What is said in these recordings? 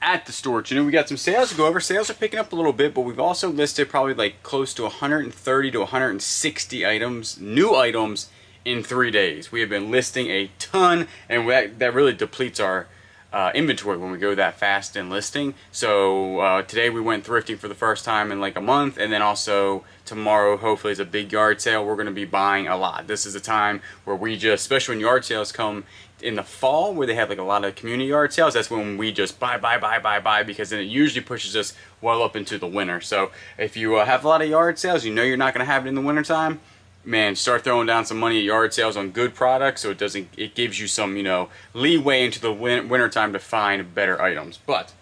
at the storage unit. We got some sales to go over. Sales are picking up a little bit, but we've also listed probably like close to 130 to 160 items, new items in 3 days. We have been listing a ton, and that really depletes our inventory when we go that fast in listing. So today we went thrifting for the first time in like a month, and then also tomorrow hopefully is a big yard sale. We're going to be buying a lot. This is a time where we just, especially when yard sales come in the fall where they have like a lot of community yard sales, that's when we just buy, because then it usually pushes us well up into the winter. So if you have a lot of yard sales, you know you're not going to have it in the winter time, man, start throwing down some money at yard sales on good products, so it gives you some, you know, leeway into the winter time to find better items. But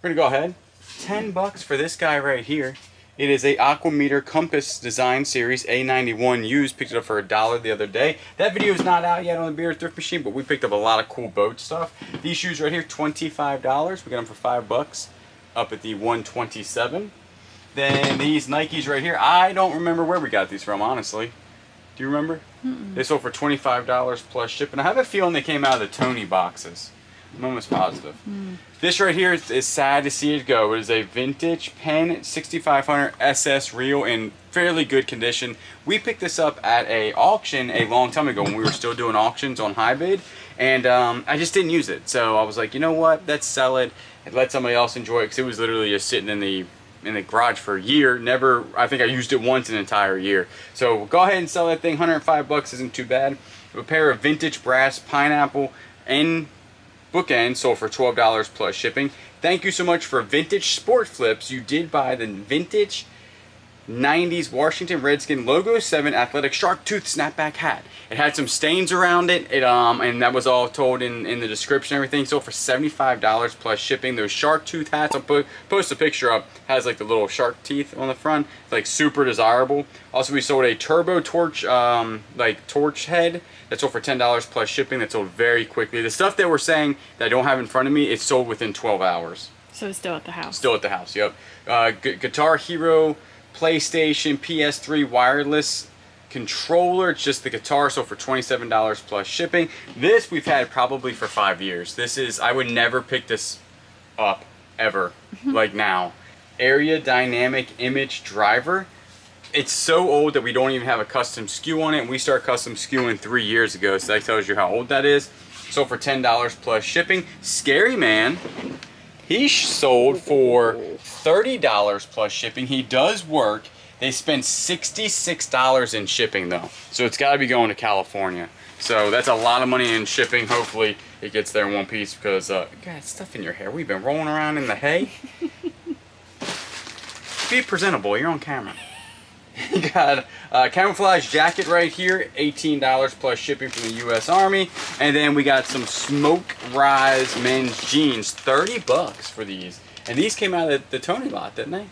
we're gonna go ahead, $10 for this guy right here. It is a Aquameter Compass Design Series A91 used. Picked it up for $1 the other day. That video is not out yet on the Bearded Thrift Machine, but we picked up a lot of cool boat stuff. These shoes right here, $25. We got them for $5 up at the 127. Then these Nikes right here, I don't remember where we got these from, honestly. Do you remember? They sold for $25 plus shipping. I have a feeling they came out of the Tony boxes. I'm almost positive. This right here is sad to see it go. It is a vintage Penn 6500 SS reel in fairly good condition. We picked this up at a auction a long time ago when we were still doing auctions on high bid, and I just didn't use it. So I was like, you know what? Let's sell it and let somebody else enjoy it, because it was literally just sitting in the garage for a year. Never, I think I used it once an entire year. So go ahead and sell that thing. $105 isn't too bad. A pair of vintage brass pineapple and bookends sold for $12 plus shipping. Thank you so much for Vintage Sport Flips. You did buy the vintage 90s Washington Redskin Logo 7 athletic shark tooth snapback hat. It had some stains around it, and that was all told in the description and everything. Sold for $75 plus shipping. Those shark tooth hats, I'll post a picture up, has like the little shark teeth on the front. It's like super desirable. Also, we sold a turbo torch, like torch head, that sold for $10 plus shipping. That sold very quickly. The stuff that we're saying that I don't have in front of me, it sold within 12 hours. So it's still at the house? Still at the house, yep. Guitar Hero PlayStation PS3 wireless controller. It's just the guitar, so for $27 plus shipping. This we've had probably for 5 years. This is, I would never pick this up ever, like now. Area Dynamic Image Driver. It's so old that we don't even have a custom SKU on it, and we started custom SKUing 3 years ago, so that tells you how old that is. So for $10 plus shipping. Scary Man, he sold for $30 plus shipping. He does work. They spent $66 in shipping though. So it's gotta be going to California. So that's a lot of money in shipping. Hopefully it gets there in one piece, because you got stuff in your hair. We've been rolling around in the hay. Be presentable, you're on camera. You got a camouflage jacket right here, $18 plus shipping from the U.S. Army. And then we got some Smoke Rise men's jeans, $30 for these. And these came out of the Tony lot, didn't they?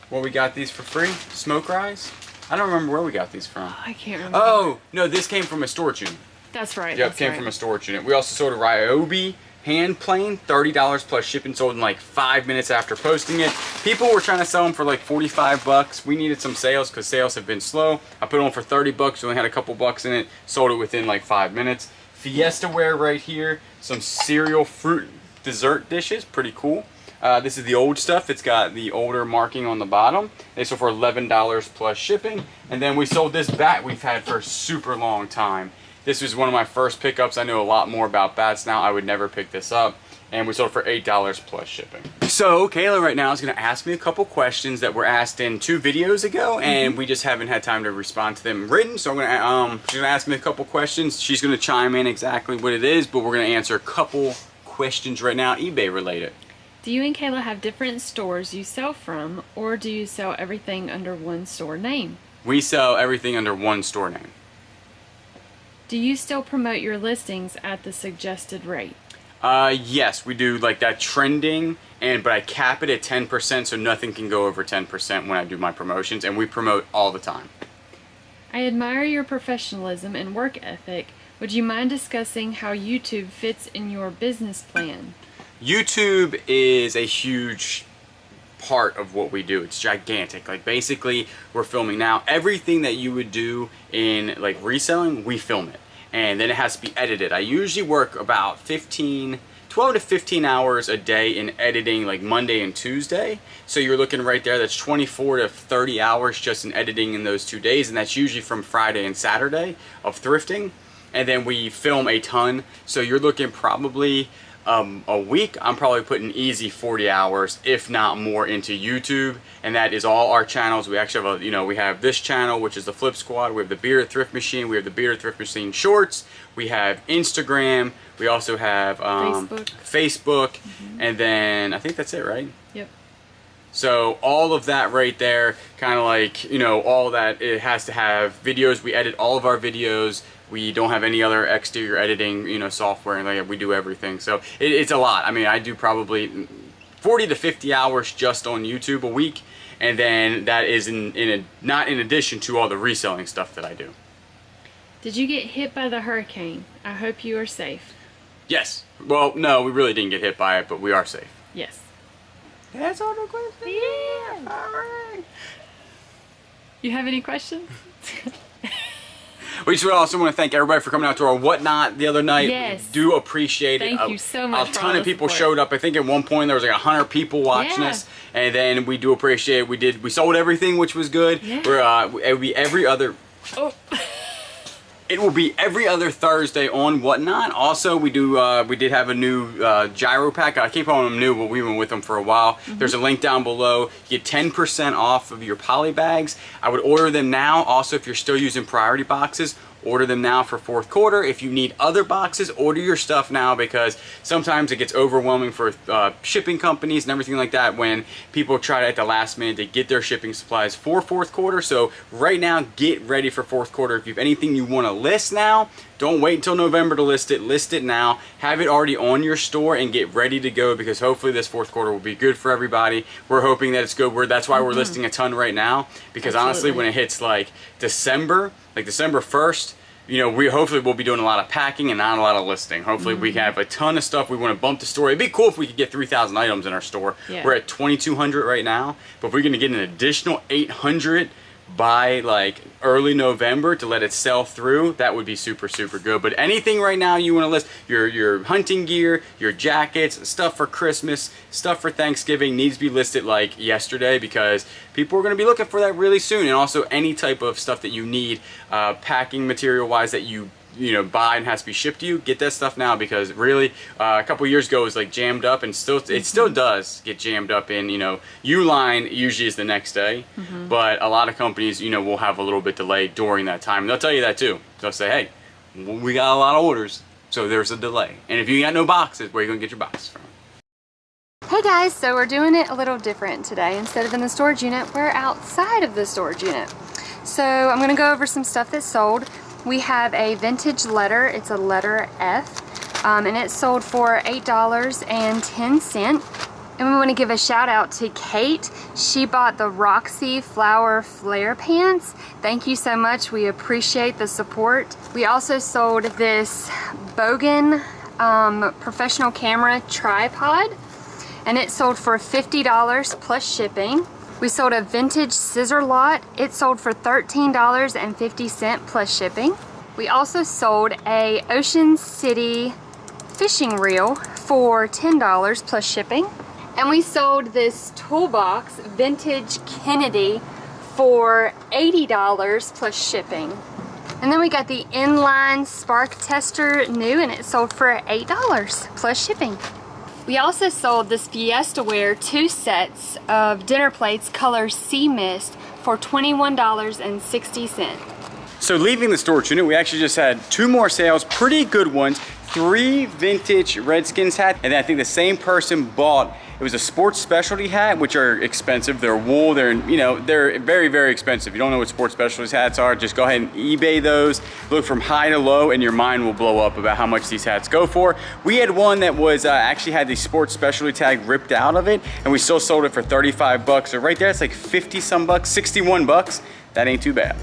Well, we got these for free, Smoke Rise. I don't remember where we got these from. I can't remember. Oh, no, this came from a storage unit. That's right. Yep, came from a storage unit. We also sold a Ryobi hand plane, $30 plus shipping, sold in like 5 minutes after posting it. People were trying to sell them for like $45. We needed some sales because sales have been slow. I put it on for $30. We only had a couple bucks in it. Sold it within like 5 minutes. Fiesta ware right here. Some cereal fruit dessert dishes. Pretty cool. This is the old stuff. It's got the older marking on the bottom. They sold for $11 plus shipping. And then we sold this bat we've had for a super long time. This was one of my first pickups. I know a lot more about bats now. I would never pick this up. And we sold for $8 plus shipping. So Kayla right now is going to ask me a couple questions that were asked in 2 videos ago, and we just haven't had time to respond to them written. So I'm she's going to ask me a couple questions. She's going to chime in exactly what it is, but we're going to answer a couple questions right now, eBay related. Do you and Kayla have different stores you sell from, or do you sell everything under one store name? We sell everything under one store name. Do you still promote your listings at the suggested rate? Yes, we do like that trending, but I cap it at 10%, so nothing can go over 10% when I do my promotions, and we promote all the time. I admire your professionalism and work ethic. Would you mind discussing how YouTube fits in your business plan? YouTube is a huge part of what we do. It's gigantic. Like basically we're filming now. Everything that you would do in like reselling, we film it. And then it has to be edited. I usually work about 15, 12 to 15 hours a day in editing, like Monday and Tuesday. So you're looking right there, that's 24 to 30 hours just in editing in those 2 days, and that's usually from Friday and Saturday of thrifting. And then we film a ton, so you're looking probably a week. I'm probably putting easy 40 hours, if not more, into YouTube, and that is all our channels. We actually have we have this channel, which is the Flip Squad. We have the Bearded Thrift Machine. We have the Bearded Thrift Machine Shorts. We have Instagram. We also have Facebook, and then I think that's it, right? Yep. So all of that right there, kind of like, all that, it has to have videos. We edit all of our videos. We don't have any other exterior editing, software, and like we do everything. So it's a lot. I mean, I do probably 40 to 50 hours just on YouTube a week, and then that is not in addition to all the reselling stuff that I do. Did you get hit by the hurricane? I hope you are safe. Yes. Well, no, we really didn't get hit by it, but we are safe. Yes. That's all the questions. Yeah. All right. You have any questions? We just also want to thank everybody for coming out to our Whatnot the other night. Yes. We do appreciate it. Thank you so much. A ton of people showed up. I think at one point there was like 100 people watching us, and then we do appreciate it. We sold everything, which was good. Yeah. It will be every other. Oh. It will be every other Thursday on Whatnot. Also, we did have a new gyro pack. I keep calling them new, but we've been with them for a while. There's a link down below. You get 10% off of your poly bags. I would order them now. Also, if you're still using priority boxes, order them now for fourth quarter. If you need other boxes, order your stuff now, because sometimes it gets overwhelming for shipping companies and everything like that when people try to, at the last minute, to get their shipping supplies for fourth quarter. So right now, get ready for fourth quarter. If you have anything you want to list now, don't wait until November to list it. List it now. Have it already on your store and get ready to go, because hopefully this fourth quarter will be good for everybody. We're hoping that it's good. That's why we're listing a ton right now, because honestly, when it hits like December 1st, we hopefully will be doing a lot of packing and not a lot of listing. Hopefully we have a ton of stuff. We want to bump the store. It'd be cool if we could get 3,000 items in our store. Yeah. We're at 2,200 right now, but if we're going to get an additional 800 by like early November to let it sell through, that would be super, super good. But anything right now you want to list, your hunting gear, your jackets, stuff for Christmas, stuff for Thanksgiving, needs to be listed like yesterday, because people are going to be looking for that really soon. And also any type of stuff that you need, packing material wise, that you buy and has to be shipped to you, get that stuff now, because really a couple years ago it was like jammed up, and it still does get jammed up in, Uline usually is the next day, but a lot of companies, will have a little bit delay during that time. And they'll tell you that too. They'll say, hey, we got a lot of orders, so there's a delay. And if you got no boxes, where are you going to get your boxes from? Hey guys, so we're doing it a little different today. Instead of in the storage unit, we're outside of the storage unit. So I'm going to go over some stuff that's sold. We have a vintage letter. It's a letter F, and it sold for $8.10. And we want to give a shout out to Kate. She bought the Roxy Flower Flare Pants. Thank you so much. We appreciate the support. We also sold this Bogan professional camera tripod, and it sold for $50 plus shipping. We sold a vintage scissor lot. It sold for $13.50 plus shipping. We also sold a Ocean City fishing reel for $10 plus shipping. And we sold this toolbox vintage Kennedy for $80 plus shipping. And then we got the inline spark tester new, and it sold for $8 plus shipping. We also sold this Fiesta Ware 2 sets of dinner plates color Sea Mist for $21.60. So leaving the storage unit, we actually just had 2 more sales, pretty good ones. 3 vintage Redskins hats, and then I think the same person bought, it was a sports specialty hat, which are expensive. They're wool, they're very, very expensive. If you don't know what sports specialty hats are, just go ahead and eBay those. Look from high to low, and your mind will blow up about how much these hats go for. We had one that was actually had the sports specialty tag ripped out of it, and we still sold it for 35 bucks. So right there, it's like 50 some bucks, 61 bucks. That ain't too bad.